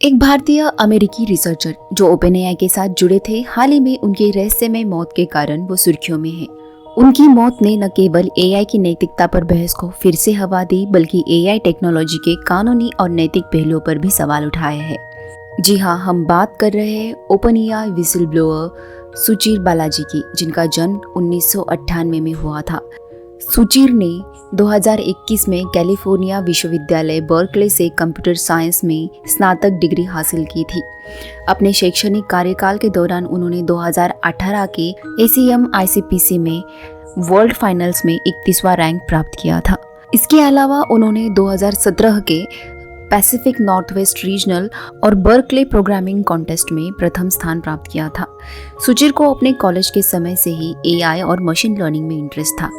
एक भारतीय अमेरिकी रिसर्चर जो ओपनएआई के साथ जुड़े थे, हाल ही में उनकी रहस्यमय मौत के कारण वो सुर्खियों में है। उनकी मौत ने न केवल एआई की नैतिकता पर बहस को फिर से हवा दी, बल्कि एआई टेक्नोलॉजी के कानूनी और नैतिक पहलुओं पर भी सवाल उठाए हैं। जी हाँ, हम बात कर रहे हैं ओपनएआई विसल ब्लोअर सुचीर बालाजी की, जिनका जन्म 1998 में हुआ था। सुचीर ने 2021 में कैलिफोर्निया विश्वविद्यालय बर्कले से कंप्यूटर साइंस में स्नातक डिग्री हासिल की थी। अपने शैक्षणिक कार्यकाल के दौरान उन्होंने 2018 के ACM ICPC में वर्ल्ड फाइनल्स में 31वां रैंक प्राप्त किया था। इसके अलावा उन्होंने 2017 के पैसिफिक नॉर्थवेस्ट रीजनल और बर्कले प्रोग्रामिंग कॉन्टेस्ट में प्रथम स्थान प्राप्त किया था। सुचीर को अपने कॉलेज के समय से ही एआई और मशीन लर्निंग में इंटरेस्ट था।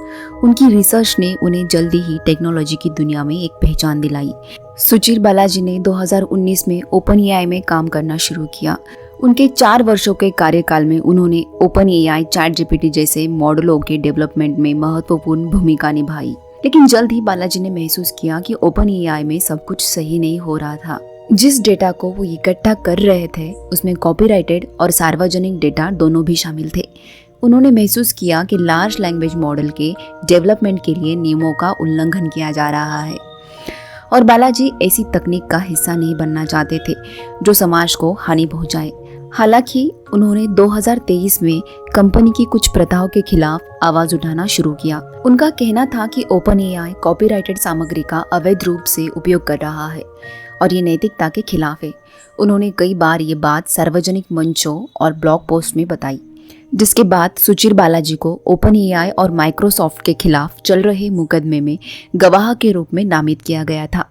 उनकी रिसर्च ने उन्हें जल्दी ही टेक्नोलॉजी की दुनिया में एक पहचान दिलाई। सुचीर बालाजी ने 2019 में ओपनएआई में काम करना शुरू किया। उनके 4 वर्षों के कार्यकाल में उन्होंने ओपनएआई, ChatGPT जैसे मॉडलों के डेवलपमेंट में महत्वपूर्ण भूमिका निभाई। लेकिन जल्द ही बालाजी ने महसूस किया कि ओपनएआई में सब कुछ सही नहीं हो रहा था। जिस डेटा को वो इकट्ठा कर रहे थे उसमें कॉपीराइटेड और सार्वजनिक डेटा दोनों भी शामिल थे। उन्होंने महसूस किया कि लार्ज लैंग्वेज मॉडल के डेवलपमेंट के लिए नियमों का उल्लंघन किया जा रहा है और बालाजी ऐसी तकनीक का हिस्सा नहीं बनना चाहते थे जो समाज को हानि पहुंचाए। हालांकि उन्होंने 2023 में कंपनी की कुछ प्रथाओं के खिलाफ आवाज उठाना शुरू किया। उनका कहना था कि ओपनएआई कॉपीराइटेड सामग्री का अवैध रूप से उपयोग कर रहा है और ये नैतिकता के खिलाफ है। उन्होंने कई बार ये बात सार्वजनिक मंचों और ब्लॉग पोस्ट में बताई, जिसके बाद सुचीर बालाजी को ओपनएआई और माइक्रोसॉफ्ट के खिलाफ चल रहे मुकदमे में गवाह के रूप में नामित किया गया था।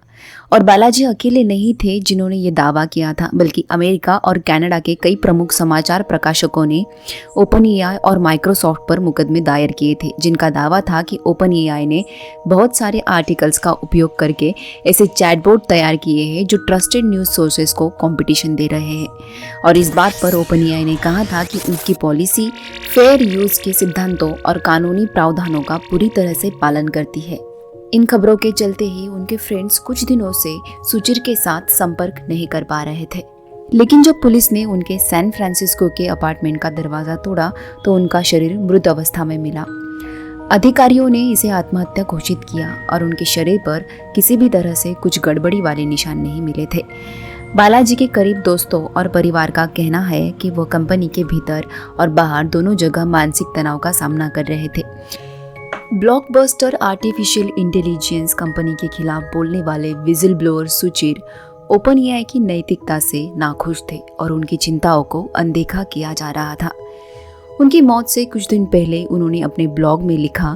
और बालाजी अकेले नहीं थे जिन्होंने ये दावा किया था, बल्कि अमेरिका और कनाडा के कई प्रमुख समाचार प्रकाशकों ने ओपनएआई और माइक्रोसॉफ्ट पर मुकदमे दायर किए थे, जिनका दावा था कि ओपनएआई ने बहुत सारे आर्टिकल्स का उपयोग करके ऐसे चैटबॉट तैयार किए हैं जो ट्रस्टेड न्यूज़ सोर्सेज को कंपटीशन दे रहे हैं। और इस बात पर ओपनएआई ने कहा था कि उनकी पॉलिसी फेयर यूज़ के सिद्धांतों और कानूनी प्रावधानों का पूरी तरह से पालन करती है। इन खबरों के चलते ही उनके फ्रेंड्स कुछ दिनों से सुचीर के साथ संपर्क नहीं कर पा रहे थे। लेकिन जब पुलिस ने उनके सैन फ्रांसिस्को के अपार्टमेंट का दरवाजा तोड़ा तो उनका शरीर मृत अवस्था में मिला। अधिकारियों ने इसे आत्महत्या घोषित किया और उनके शरीर पर किसी भी तरह से कुछ गड़बड़ी वाले निशान नहीं मिले थे। बालाजी के करीब दोस्तों और परिवार का कहना है कि वो कंपनी के भीतर और बाहर दोनों जगह मानसिक तनाव का सामना कर रहे थे। ब्लॉकबस्टर आर्टिफिशियल इंटेलिजेंस कंपनी के खिलाफ बोलने वाले विजिल ब्लोअर सुचीर ओपनएआई की नैतिकता से नाखुश थे और उनकी चिंताओं को अनदेखा किया जा रहा था। उनकी मौत से कुछ दिन पहले उन्होंने अपने ब्लॉग में लिखा,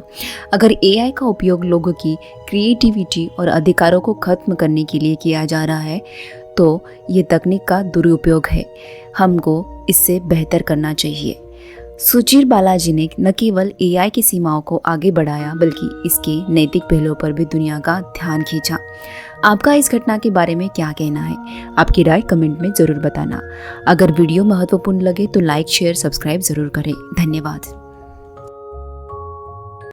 अगर एआई का उपयोग लोगों की क्रिएटिविटी और अधिकारों को खत्म करने के लिए किया जा रहा है तो ये तकनीक का दुरुपयोग है। हमको इससे बेहतर करना चाहिए। सुचीर बालाजी ने न केवल एआई की सीमाओं को आगे बढ़ाया, बल्कि इसके नैतिक पहलुओं पर भी दुनिया का ध्यान खींचा। आपका इस घटना के बारे में क्या कहना है? आपकी राय कमेंट में ज़रूर बताना। अगर वीडियो महत्वपूर्ण लगे तो लाइक, शेयर, सब्सक्राइब ज़रूर करें। धन्यवाद।